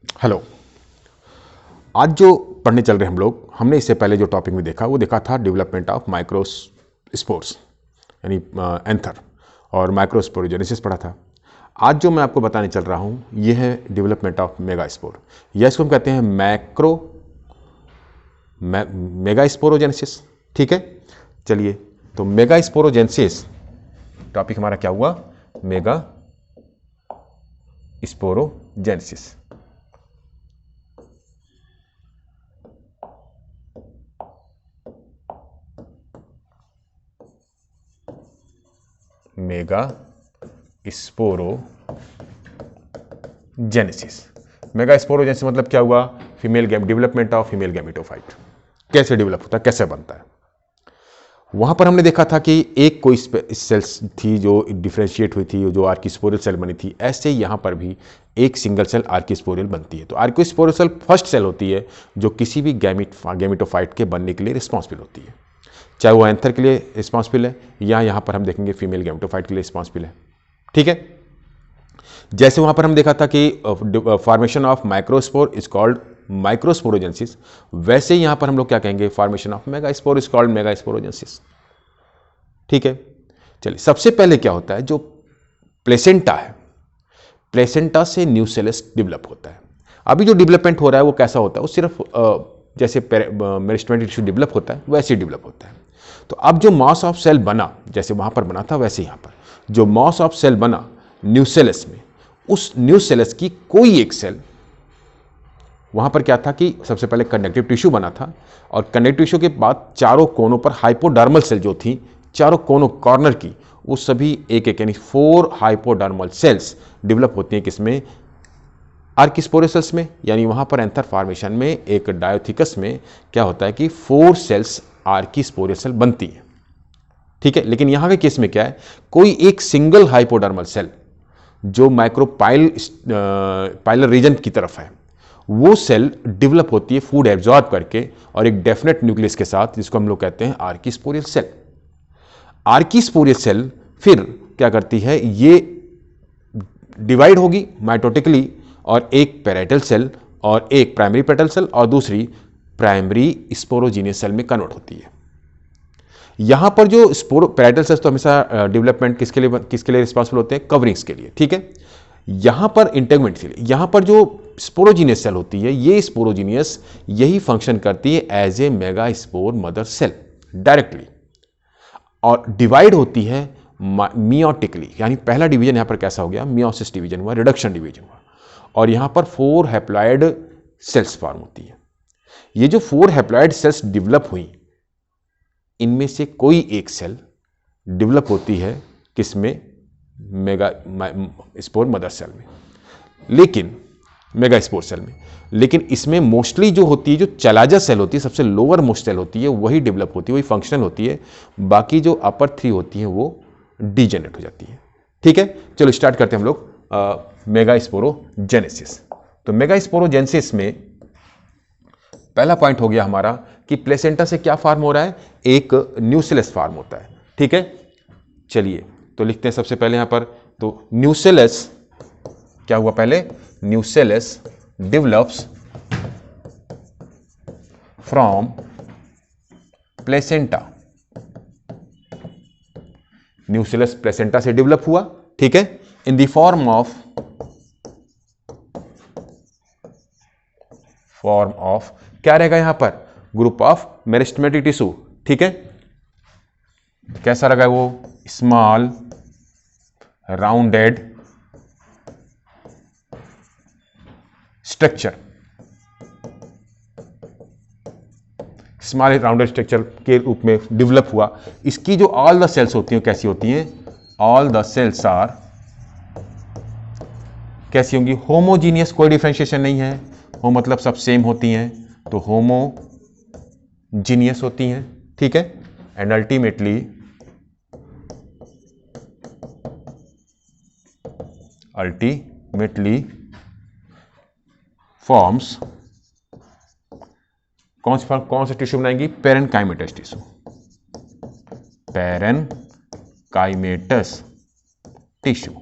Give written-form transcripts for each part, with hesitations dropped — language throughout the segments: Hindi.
हेलो। आज जो पढ़ने चल रहे हम लोग, हमने इससे पहले जो टॉपिक में देखा वो देखा था डेवलपमेंट ऑफ माइक्रो स्पोर्स यानी एंथर और माइक्रोस्पोरोजेनेसिस पढ़ा था। आज जो मैं आपको बताने चल रहा हूँ ये है डेवलपमेंट ऑफ मेगास्पोर, या इसको हम कहते हैं मेगास्पोरोजेनेसिस। ठीक है, चलिए तो मेगास्पोरोजेनेसिस टॉपिक हमारा क्या हुआ? Mega sporogenesis. Mega sporogenesis. Mega sporogenesis मतलब क्या हुआ? Development of female gametophyte. कैसे डेवलप होता है, कैसे बनता है? वहां पर हमने देखा था कि एक कोई सेल्स थी जो डिफ्रेंशिएट हुई थी, जो आर्किस्पोरियल सेल बनी थी। ऐसे यहां पर भी एक सिंगल सेल आर्किस्पोरियल बनती है। तो आर्किस्पोरियल सेल फर्स्ट सेल होती है जो किसी भी गैमेटोफाइट के बनने के लिए रिस्पॉन्सिबल होती है, चाहे वो एंथर के लिए रिस्पॉन्सिबल है या यहां पर हम देखेंगे फीमेल गैमेटोफाइट के लिए रिस्पॉन्सिबल है। ठीक है, जैसे वहां पर हम देखा था कि formation of microspore is called microsporogenesis, वैसे यहां पर हम लोग क्या कहेंगे? Formation of megaspore is called megasporogenesis. ठीक है, चलिए सबसे पहले क्या होता है? जो प्लेसेंटा है, प्लेसेंटा से न्यूसेलस डेवलप होता है। अभी जो डेवलपमेंट हो रहा है वो कैसा होता है? वो सिर्फ जैसे मेरिस्टेमेटिक टिश्यू डेवलप होता है वैसे ही डेवलप होता है। तो अब जो मास ऑफ सेल बना, जैसे वहां पर बना था वैसे यहां पर जो मास ऑफ सेल बना न्यूसेलस में, उस न्यूसेलस की कोई एक सेल, वहां पर क्या था कि सबसे पहले कनेक्टिव टिश्यू बना था और कनेक्टिव टिश्यू के बाद चारों कोनों पर हाइपोडर्मल सेल जो थी, चारों कोनों कॉर्नर की, वो सभी एक एक यानी 4 हाइपोडर्मल सेल्स डेवलप होती हैं। किसमें? आर्किस्पोरोसेल्स में, यानी वहां पर एंथर फॉर्मेशन में एक डायोथिकस में क्या होता है कि 4 सेल्स आर्किस्पोरियल सेल बनती है। ठीक है, लेकिन यहां के केस में क्या है? कोई एक सिंगल हाइपोडर्मल सेल जो पाइलर रीजन की तरफ है, वो सेल डेवलप होती है फूड एब्जॉर्ब करके और एक डेफिनेट न्यूक्लियस के साथ, जिसको हम लोग कहते हैं आर्किस्पोरियल सेल। आर्किस्पोरियल सेल फिर क्या करती है? ये डिवाइड होगी माइटोटिकली और एक पैरेटल सेल और एक प्राइमरी पेटल सेल और दूसरी प्राइमरी स्पोरोजीनियस सेल में कन्वर्ट होती है। यहां पर जो पैरेटल सेल्स तो हमेशा डेवलपमेंट किसके लिए रिस्पॉन्सिबल होते हैं? कवरिंग्स के लिए। ठीक है, यहां पर इंटेगमेंट के लिए, यहां पर जो स्पोरोजीनियस सेल होती है, ये स्पोरोजीनियस यही फंक्शन करती है as a megaspore mother cell directly, और डिवाइड होती है मियोटिकली। यानी पहला डिवीजन यहां पर कैसा हो गया? मियोसिस डिवीजन हुआ, रिडक्शन डिवीजन हुआ, और यहां पर 4 हैप्लॉइड सेल्स फॉर्म होती है। ये जो 4 हैप्लॉइड सेल्स डेवलप हुई, इनमें से कोई एक सेल डेवलप होती है किसमें? मेगा स्पोर मदर सेल में, लेकिन मेगा स्पोर सेल में। लेकिन इसमें मोस्टली जो होती है, जो चलाजा सेल होती है, सबसे लोअर मोस्ट सेल होती है, वही डेवलप होती है, वही फंक्शनल होती है। बाकी जो अपर 3 होती हैं वो डीजेनरेट हो जाती है। ठीक है, चलो स्टार्ट करते हैं हम लोग मेगा स्पोरोजेनेसिस। तो मेगा स्पोरोजेनेसिस में पहला पॉइंट हो गया हमारा कि प्लेसेंटा से क्या फॉर्म हो रहा है? एक न्यूसेलस फॉर्म होता है। ठीक है, चलिए तो लिखते हैं सबसे पहले यहां पर। तो न्यूसेलस क्या हुआ? पहले nucellus develops from placenta. Nucellus placenta से डेवलप हुआ। ठीक है, इन द फॉर्म ऑफ क्या रहेगा यहां पर? Group of meristematic tissue. ठीक है, कैसा रहेगा वो? Small rounded structure. Small rounded structure के रूप में डेवलप हुआ। इसकी जो ऑल द सेल्स होती हैं कैसी होती हैं? ऑल द सेल्स आर कैसी होंगी? होमोजीनियस, कोई डिफरेंशिएशन नहीं है। हो मतलब सब सेम होती हैं, तो होमोजीनियस होती हैं। ठीक है, एंड अल्टीमेटली फॉर्म्स कौन सा टिश्यू बनाएंगी? Parenchymatous tissue. Parenchymatous tissue.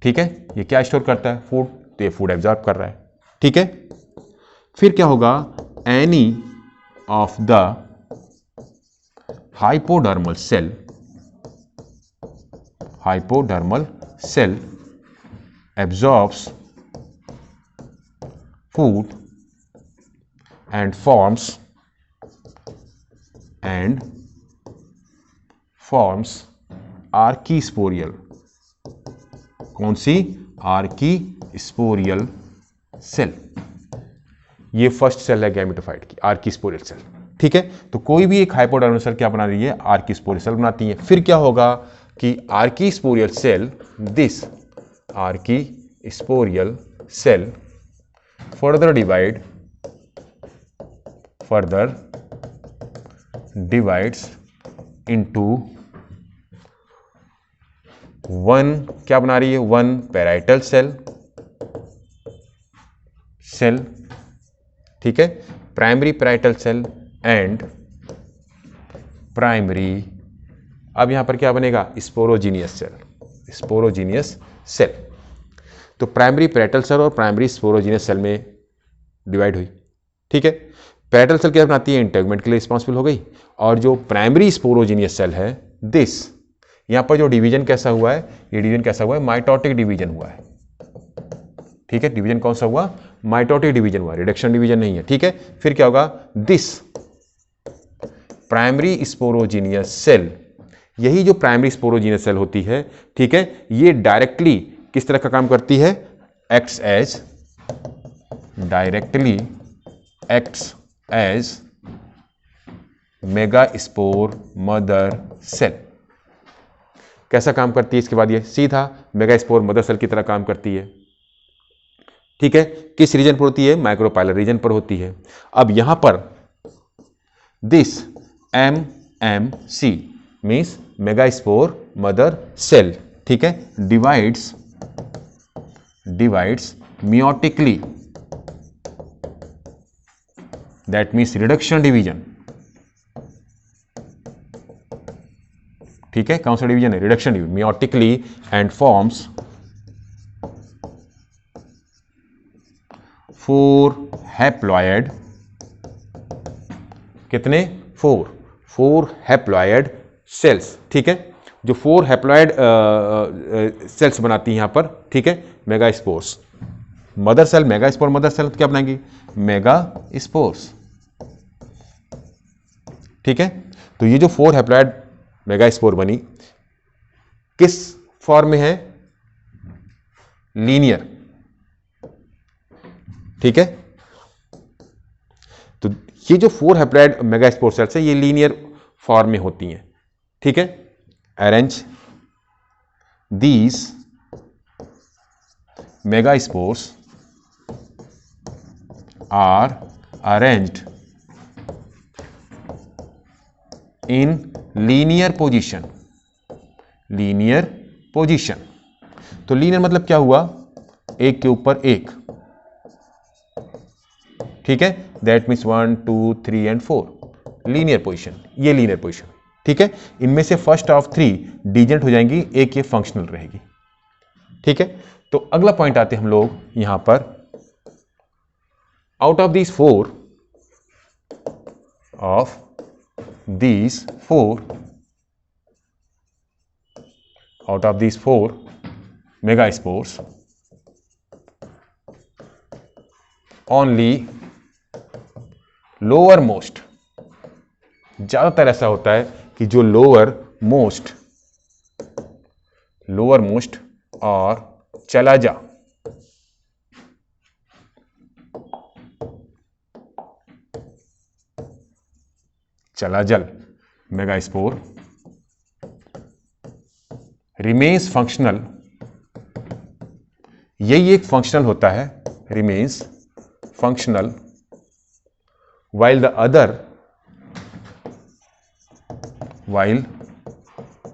ठीक है, ये क्या स्टोर करता है? फूड। तो ये फूड एब्जॉर्ब कर रहा है, ठीक है। फिर क्या होगा, any of the hypodermal cell absorbs food and forms archesporial. कौन सी? Archesporial cell. ये फर्स्ट सेल है गैमेटोफाइट की, आर्कीस्पोरियल सेल, ठीक है। तो कोई भी एक हाइपोडर्मल सेल क्या बना रही है? आर्कीस्पोरियल सेल बनाती है। फिर क्या होगा कि archesporial cell, this archesporial cell further divides into one, क्या बना रही है? वन पैराइटल सेल, ठीक है, primary parietal cell and primary, अब यहां पर क्या बनेगा? Sporogenous cell. तो प्राइमरी पैराइटल सेल और प्राइमरी स्पोरोजीनियस सेल में डिवाइड हुई, ठीक है। पैराइटल सेल क्या बनाती है? इंटेगमेंट के लिए रिस्पॉन्सिबल हो गई। और जो प्राइमरी स्पोरोजीनियस सेल है, दिस, यहां पर जो डिवीजन कैसा हुआ है? ये डिवीजन कैसा हुआ है? माइटोटिक डिवीजन हुआ है, ठीक है। डिवीजन कौन सा हुआ? माइटोटिक डिवीजन हुआ, रिडक्शन डिवीजन नहीं है, ठीक है। फिर क्या होगा? दिस प्राइमरी स्पोरोजीनियस सेल, यही जो प्राइमरी स्पोरोजीनियस सेल होती है, ठीक है, ये डायरेक्टली किस तरह का काम करती है? Directly acts as megaspore mother cell. कैसा काम करती है? इसके बाद ये सीधा मेगास्पोर मदर सेल की तरह काम करती है, ठीक है। किस रीजन पर होती है? माइक्रोपाइलर रीजन पर होती है। अब यहां पर this MMC means megaspore mother cell, ठीक है, divides meiotically, that means reduction division, ठीक है। कौन सा डिवीजन है? Reduction division, meiotically, and forms 4 haploid, कितने? 4 हैप्लॉयड सेल्स, ठीक है, जो 4 हैप्लॉयड सेल्स बनाती हैं यहां पर, ठीक है, megaspores mother cell. Megaspore mother cell क्या बनाएंगी? मेगास्पोर्स, ठीक है। तो ये जो 4 हैप्लॉयड मेगास्पोर बनी, किस फॉर्म में है? लीनियर, ठीक है। तो ये जो 4 हैप्लॉयड मेगास्पोर सेल्स है, ये लीनियर फॉर्म में होती हैं, ठीक है। Arrange these megaspores are arranged in linear position। तो लीनियर मतलब क्या हुआ? एक के ऊपर एक, ठीक है, that means 1 2 3 and 4, linear position, ये लीनियर पोजिशन, ठीक है। इनमें से फर्स्ट ऑफ 3 डिजेंट हो जाएंगी, एक ये फंक्शनल रहेगी, ठीक है। तो अगला पॉइंट आते हैं हम लोग यहां पर, out of these four megaspores, only lower most, ज्यादातर ऐसा होता है कि जो लोअर मोस्ट और चलाजल मेगास्पोर रिमेन्स फंक्शनल, यही एक फंक्शनल होता है, remains functional, while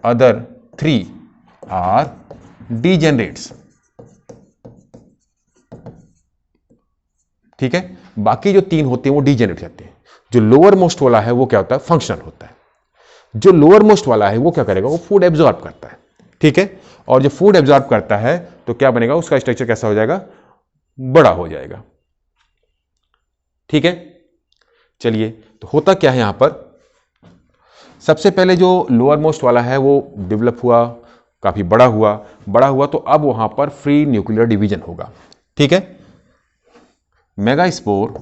other 3 are degenerates, ठीक है। बाकी जो 3 होते हैं वो डीजेनरेट कहते हैं। जो लोअर मोस्ट वाला है वो क्या होता है? फंक्शनल होता है। जो लोअर मोस्ट वाला है वो क्या करेगा? वो फूड एब्जॉर्ब करता है, ठीक है। और जो फूड एब्जॉर्ब करता है तो क्या बनेगा? उसका स्ट्रक्चर कैसा हो जाएगा? बड़ा हो जाएगा। ठीक है, चलिए, तो होता क्या है यहां पर, सबसे पहले जो लोअर मोस्ट वाला है वो डेवलप हुआ, काफी बड़ा हुआ तो अब वहां पर फ्री न्यूक्लियर डिवीजन होगा। ठीक है, मेगास्पोर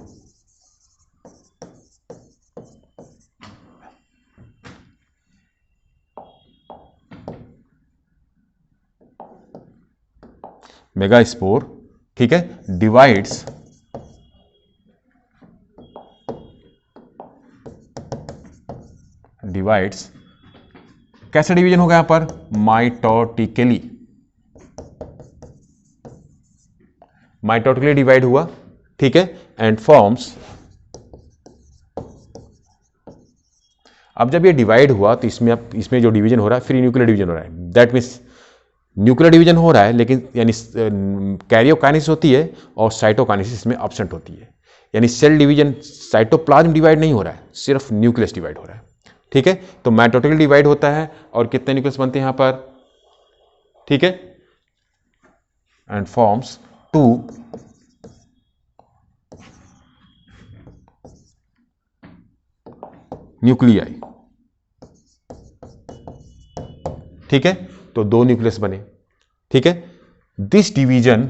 ठीक है, डिवाइड्स कैसे डिवीजन होगा यहां पर, माइटोटिकली डिवाइड हुआ। ठीक है, एंड फॉर्म्स, अब जब ये डिवाइड हुआ तो इसमें जो डिवीजन हो रहा है फ्री न्यूक्लियर डिवीजन हो रहा है। दैट मीन्स न्यूक्लियर डिवीजन हो रहा है, लेकिन यानी कैरियोकाइनेसिस होती है और साइटोकाइनेसिस में एब्सेंट होती है। यानी सेल डिवीजन, साइटोप्लाज्म डिवाइड नहीं हो रहा है, सिर्फ न्यूक्लियस डिवाइड हो रहा है। ठीक है, तो माइटोटिकली डिवाइड होता है और कितने न्यूक्लियस बनते हैं यहां पर। ठीक है, एंड फॉर्म्स 2 न्यूक्लियाई। ठीक है, तो 2 न्यूक्लियस बने। ठीक है, दिस डिवीजन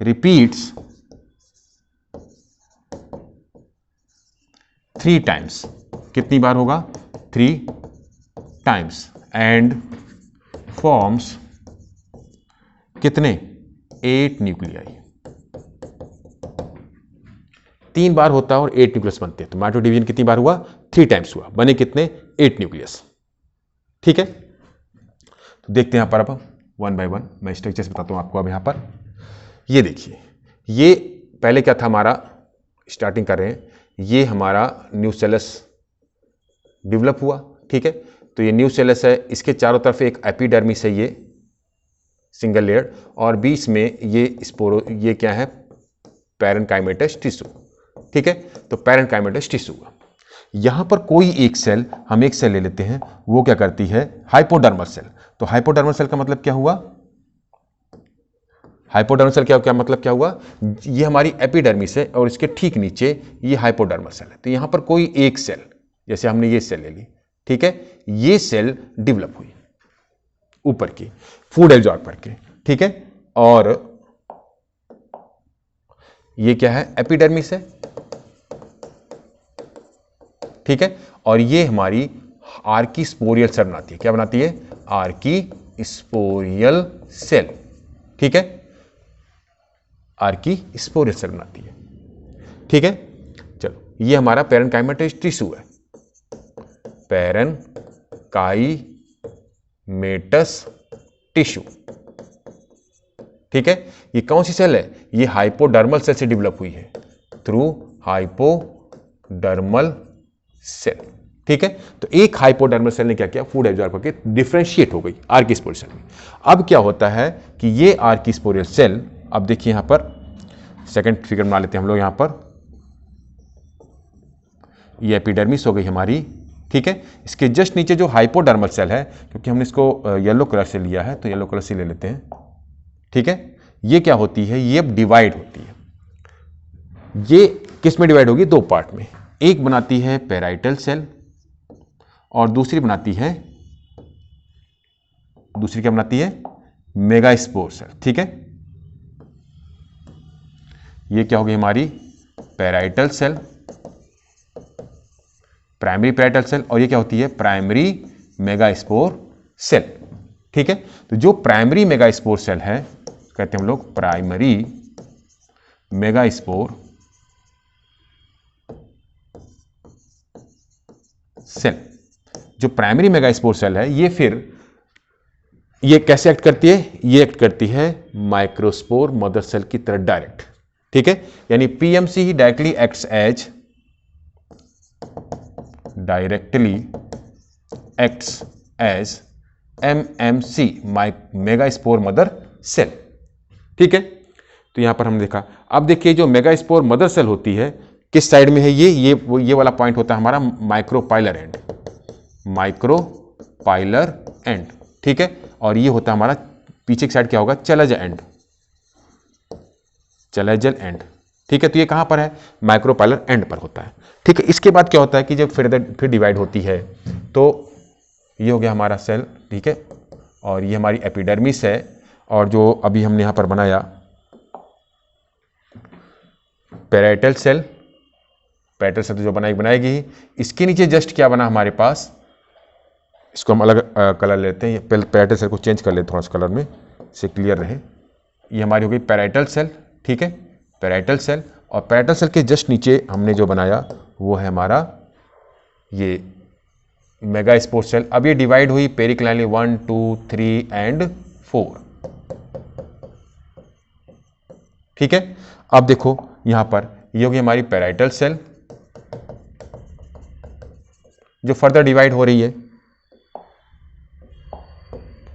रिपीट्स 3 टाइम्स। कितनी बार होगा, 3 टाइम्स, एंड फॉर्म्स कितने, 8 न्यूक्लियाई। 3 बार होता है और 8 न्यूक्लियस बनते हैं। तो माइटो डिवीजन कितनी बार हुआ, 3 टाइम्स हुआ, बने कितने, 8 न्यूक्लियस। ठीक है, तो देखते हैं यहां पर अब 1 बाय 1 मैं स्ट्रक्चर्स बताता हूं आपको। अब यहां पर ये देखिए, ये पहले क्या था हमारा, स्टार्टिंग कर रहे हैं, ये हमारा न्यूसेलस डेवलप हुआ। ठीक है, तो ये न्यूसेलस है, इसके चारों तरफ एक एपिडर्मिस है, ये सिंगल लेयर, और बीच में ये क्या है, पैरेन्काइमेटस टिश्यू। ठीक है, तो पैरेन्काइमेटस टिश्यू। यहां पर कोई एक सेल, हम एक सेल ले लेते हैं, वो क्या करती है, हाइपोडर्मल सेल। तो हाइपोडर्मल सेल का मतलब क्या हुआ, हाइपोडर्मल सेल क्या मतलब क्या हुआ, ये हमारी एपिडर्मिस है और इसके ठीक नीचे ये हाइपोडर्मल सेल है। तो यहां पर कोई एक सेल, जैसे हमने ये सेल ले ली, ठीक है, ये सेल डेवलप हुई ऊपर की, फूड एब्जॉर्ब करके। ठीक है, और ये क्या है, एपिडर्मिस है। ठीक है, और ये हमारी आर्कीस्पोरियल सेल बनाती है। क्या बनाती है, आर्कीस्पोरियल सेल। ठीक है, आर्कीस्पोरियल सेल बनाती है। ठीक है, चलो, ये हमारा पैरेन्काइमेटस टिश्यू है, पैरेन्काइमेटस टिश्यू। ठीक है, ये कौन सी सेल है, ये हाइपोडर्मल सेल से डेवलप हुई है, थ्रू हाइपोडर्मल सेल। ठीक है, तो एक हाइपोडर्मल सेल ने क्या किया, फूड एब्जॉर्ब करके डिफरेंशिएट हो गई आर्कीस्पोरियल सेल में। अब क्या होता है कि ये आर्कीस्पोरियल सेल, अब देखिए यहां पर सेकंड फिगर बना लेते हैं हम लोग। यहां पर ये एपिडर्मिस हो गई हमारी। ठीक है, इसके जस्ट नीचे जो हाइपोडर्मल सेल है, क्योंकि हमने इसको येलो कलर से लिया है तो येलो कलर से ले लेते हैं। ठीक है, ये क्या होती है, ये अब डिवाइड होती है। ये किस में डिवाइड होगी, 2 पार्ट में। एक बनाती है पैराइटल सेल और दूसरी क्या बनाती है, मेगास्पोर सेल। ठीक है, ये क्या होगी हमारी parietal cell, primary parietal cell, और ये क्या होती है, प्राइमरी मेगास्पोर सेल। ठीक है, तो जो प्राइमरी मेगास्पोर सेल है, कहते हैं हम लोग प्राइमरी मेगास्पोर सेल। जो प्राइमरी मेगास्पोर सेल है, ये फिर ये कैसे एक्ट करती है, ये एक्ट करती है माइक्रोस्पोर मदर सेल की तरह डायरेक्ट। ठीक है, यानी पीएमसी ही directly acts as MMC, megaspore mother cell. ठीक है, तो यहां पर हमने देखा। अब देखिए, जो मेगास्पोर मदर सेल होती है, किस साइड में है, ये वाला पॉइंट होता है हमारा माइक्रोपाइलर एंड। माइक्रोपाइलर एंड, ठीक है, और ये होता है हमारा पीछे की साइड क्या होगा, चैलेंजर एंड, चैलेंजर एंड। ठीक है, तो ये कहां पर है, माइक्रोपाइलर एंड पर होता है। ठीक है, इसके बाद क्या होता है कि जब फिर डिवाइड होती है तो ये हो गया हमारा सेल। ठीक है, और ये हमारी एपिडर्मिस है, और जो अभी हमने यहां पर बनाया पैराइटल सेल, पैराइटल सेल तो जो बनाएगी, इसके नीचे जस्ट क्या बना हमारे पास, इसको हम अलग कलर लेते हैं, पहले पैराइटल सेल को चेंज कर लेते थोड़ा सा कलर में, से क्लियर रहे। ये हमारी हो गई पैराइटल सेल। ठीक है, पैराइटल सेल, और पैराइटल सेल के जस्ट नीचे हमने जो बनाया वो है हमारा ये मेगास्पोर सेल। अब ये डिवाइड हुई पेरिक्लाइनली 1 2 3 एंड 4। ठीक है, अब देखो यहां पर ये होगी हमारी पैराइटल सेल जो फर्दर डिवाइड हो रही है।